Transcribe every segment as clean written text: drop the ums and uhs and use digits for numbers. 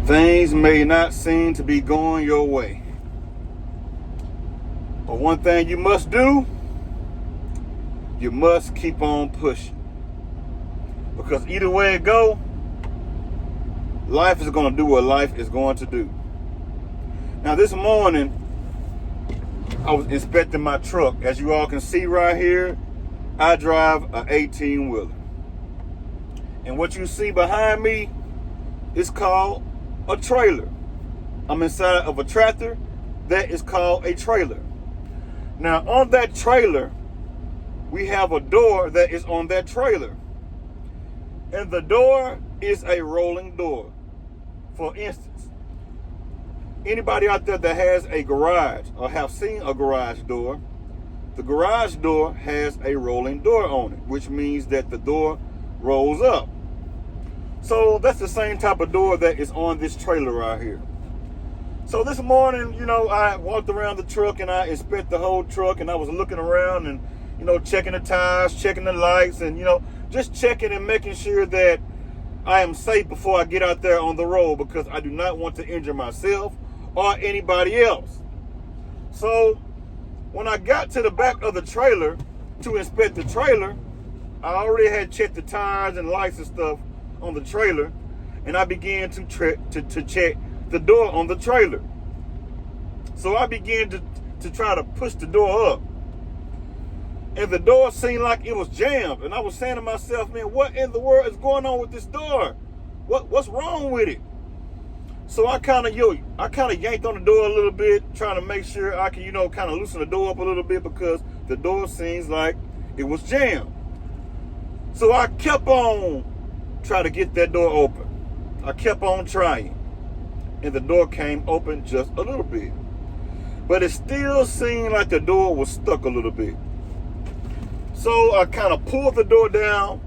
Things may not seem to be going your way. But one thing you must do, you must keep on pushing. Because either way it go, life is going to do what life is going to do. Now this morning, I was inspecting my truck. As you all can see right here, I drive an 18-wheeler. And what you see behind me is called a trailer. I'm inside of a tractor that is called a trailer. Now on that trailer, we have a door that is on that trailer. And the door is a rolling door. For instance, anybody out there that has a garage or have seen a garage door, the garage door has a rolling door on it, which means that the door rolls up. So that's the same type of door that is on this trailer right here. So this morning, I walked around the truck and I inspected the whole truck, and I was looking around and, checking the tires, checking the lights, and, just checking and making sure that I am safe before I get out there on the road, because I do not want to injure myself or anybody else. So when I got to the back of the trailer to inspect the trailer, I already had checked the tires and lights and stuff on the trailer, and I began to check the door on the trailer. So I began to try to push the door up, and the door seemed like it was jammed, and I was saying to myself, man, what in the world is going on with this door? What's wrong with it? So I kind of yanked on the door a little bit, trying to make sure I can, kind of loosen the door up a little bit, because the door seems like it was jammed. So I kept on trying to get that door open. I kept on trying, and the door came open just a little bit. But it still seemed like the door was stuck a little bit. So I kind of pulled the door down,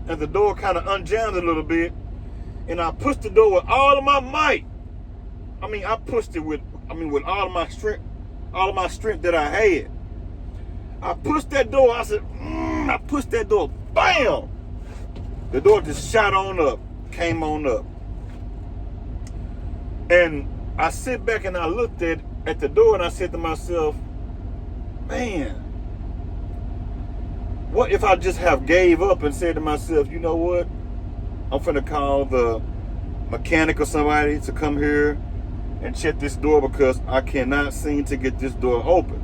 and the door kind of unjammed a little bit, and I pushed the door with all of my might. I pushed it with all of my strength that I had. I pushed that door. I pushed that door. Bam! The door just shot on up, came on up. And I sit back and I looked at the door, and I said to myself, man, what if I just have gave up and said to myself, you know what? I'm finna call the mechanic or somebody to come here and check this door, because I cannot seem to get this door open.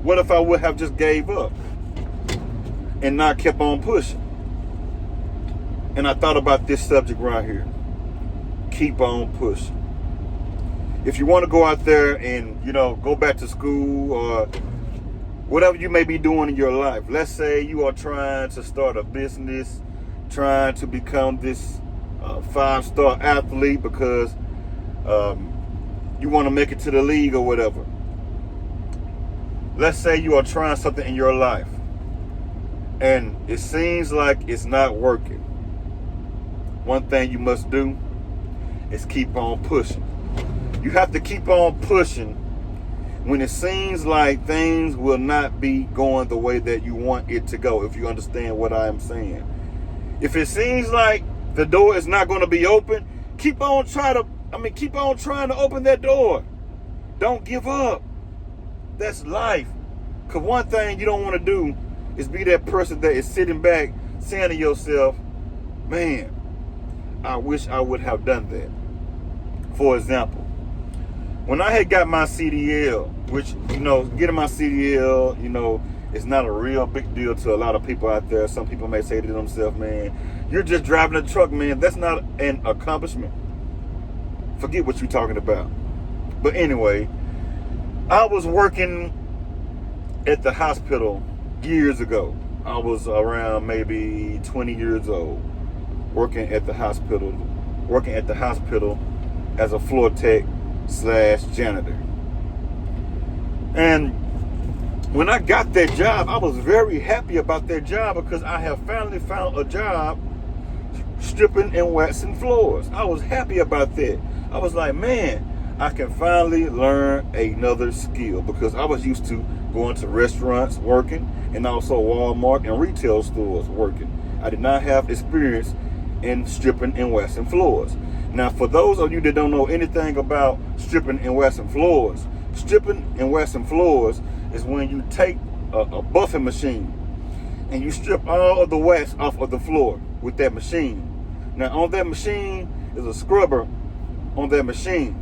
What if I would have just gave up and not kept on pushing? And I thought about this subject right here. Keep on pushing. If you want to go out there and, go back to school or whatever you may be doing in your life. Let's say you are trying to start a business, trying to become this 5-star athlete because you want to make it to the league or whatever. Let's say you are trying something in your life and it seems like it's not working. One thing you must do is keep on pushing. You have to keep on pushing when it seems like things will not be going the way that you want it to go, if you understand what I am saying. If it seems like the door is not going to be open, keep on trying to open that door. Don't give up. That's life. Because one thing you don't want to do is be that person that is sitting back saying to yourself, man, I wish I would have done that. For example, when I had got my CDL, which, getting my CDL, is not a real big deal to a lot of people out there. Some people may say to themselves, man, you're just driving a truck, man. That's not an accomplishment. Forget what you're talking about. But anyway, I was working at the hospital years ago. I was around maybe 20 years old, working at the hospital as a floor tech / janitor. And when I got that job, I was very happy about that job, because I have finally found a job stripping and waxing floors. I was happy about that. I was like, man, I can finally learn another skill, because I was used to going to restaurants working, and also Walmart and retail stores working. I did not have experience in stripping and waxing floors. Now, for those of you that don't know anything about stripping and waxing floors, stripping and waxing floors is when you take a buffing machine and you strip all of the wax off of the floor with that machine. Now, on that machine is a scrubber on that machine.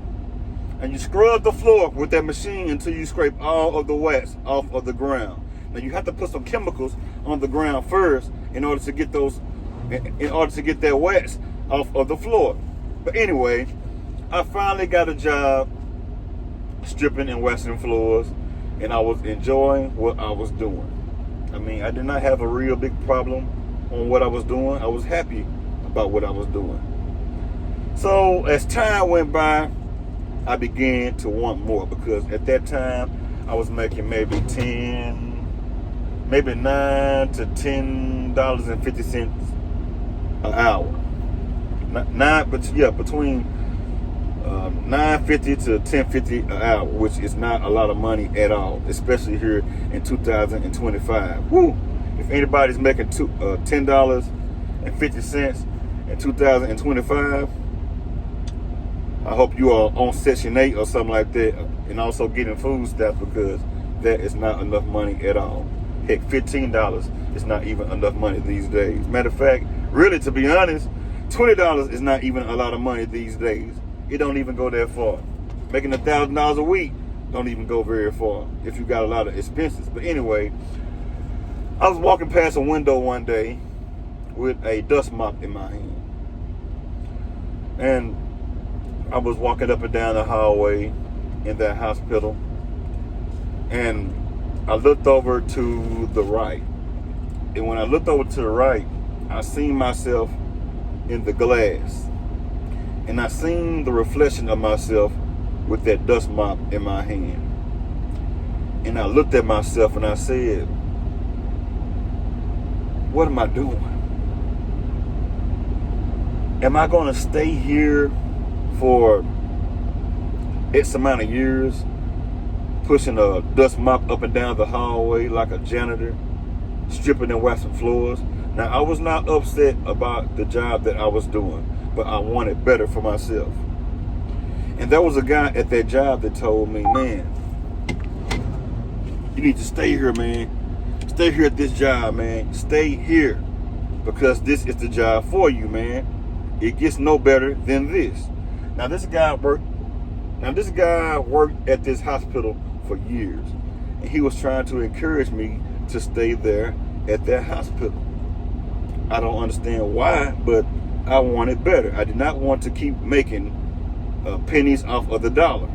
And you scrub the floor with that machine until you scrape all of the wax off of the ground. Now, you have to put some chemicals on the ground first in order to get that wax off of the floor. But anyway, I finally got a job stripping and waxing floors, and I was enjoying what I was doing. I mean, I did not have a real big problem on what I was doing. I was happy about what I was doing. So as time went by, I began to want more, because at that time I was making maybe $9 to $10.50 an hour. Between $9.50 to $10.50 an hour, which is not a lot of money at all, especially here in 2025. Woo! If anybody's making $10.50 in 2025, I hope you are on Section 8 or something like that, and also getting food stamps, because that is not enough money at all. Heck, $15 is not even enough money these days. Matter of fact, really, to be honest, $20 is not even a lot of money these days. It don't even go that far. Making $1,000 a week don't even go very far if you got a lot of expenses. But anyway, I was walking past a window one day with a dust mop in my hand. And I was walking up and down the hallway in that hospital, and I looked over to the right. And when I looked over to the right, I seen myself in the glass. And I seen the reflection of myself with that dust mop in my hand. And I looked at myself and I said, what am I doing? Am I going to stay here for X amount of years, pushing a dust mop up and down the hallway like a janitor, stripping and waxing floors? Now, I was not upset about the job that I was doing, but I wanted better for myself. And there was a guy at that job that told me, man, you need to stay here, man. Stay here at this job, man. Stay here, because this is the job for you, man. It gets no better than this. Now, this guy worked at this hospital for years, and he was trying to encourage me to stay there at that hospital. I don't understand why, but I wanted better. I did not want to keep making pennies off of the dollar,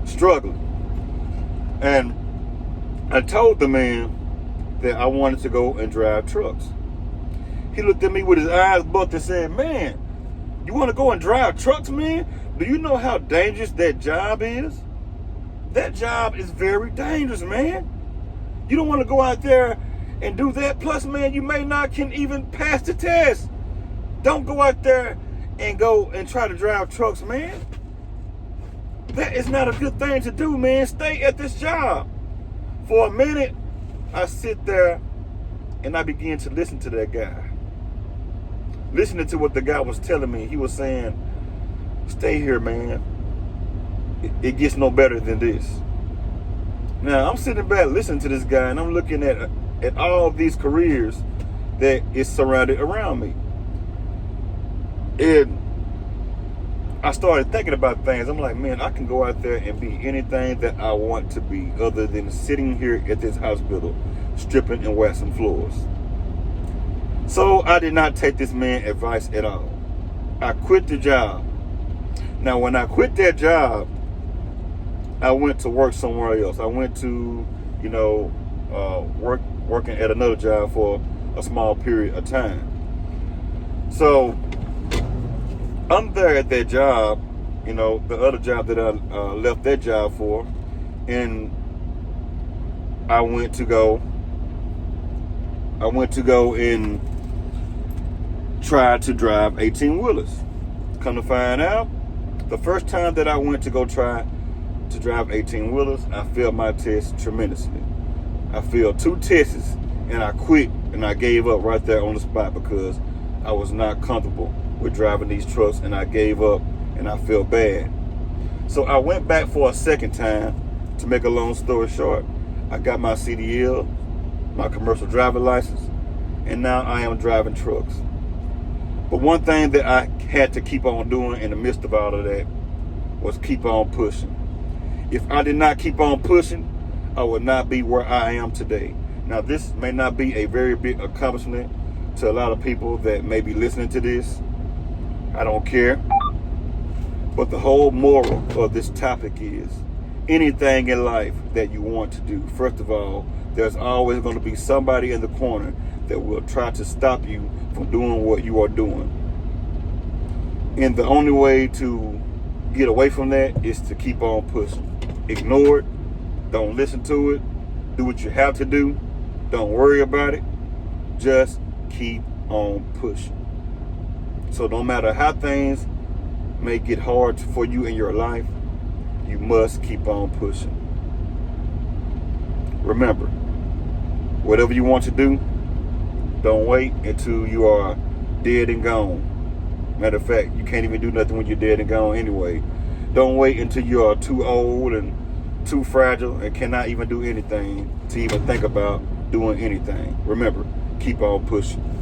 struggling. And I told the man that I wanted to go and drive trucks. He looked at me with his eyes bucked and said, man, you want to go and drive trucks, man? Do you know how dangerous that job is? That job is very dangerous, man. You don't want to go out there and do that. Plus, man, you may not can even pass the test. Don't go out there and go and try to drive trucks, man. That is not a good thing to do, man. Stay at this job. For a minute, I sit there and I begin to listen to that guy. Listening to what the guy was telling me. He was saying, stay here, man. It gets no better than this. Now, I'm sitting back listening to this guy, and I'm looking at all these careers that is surrounded around me. And I started thinking about things. I'm like, man, I can go out there and be anything that I want to be, other than sitting here at this hospital, stripping and waxing floors. So I did not take this man's advice at all. I quit the job. Now, when I quit that job, I went to work somewhere else. I went to, working at another job for a small period of time. So I'm there at that job, the other job that I left that job for, and I went to go and try to drive 18-wheelers. Come to find out, the first time that I went to go try to drive 18-wheelers, I failed my test tremendously. I failed 2 tests, and I quit, and I gave up right there on the spot, because I was not comfortable with driving these trucks, and I gave up and I felt bad. So I went back for a second time. To make a long story short, I got my CDL, my commercial driver license, and now I am driving trucks. But one thing that I had to keep on doing in the midst of all of that was keep on pushing. If I did not keep on pushing, I would not be where I am today. Now, this may not be a very big accomplishment to a lot of people that may be listening to this. I don't care. But the whole moral of this topic is anything in life that you want to do, first of all, there's always going to be somebody in the corner that will try to stop you from doing what you are doing. And the only way to get away from that is to keep on pushing. Ignore it. Don't listen to it. Do what you have to do. Don't worry about it. Just keep on pushing. So no matter how things may get hard for you in your life, you must keep on pushing. Remember, whatever you want to do, don't wait until you are dead and gone. Matter of fact, you can't even do nothing when you're dead and gone anyway. Don't wait until you are too old and too fragile and cannot even do anything to even think about doing anything. Remember, keep on pushing.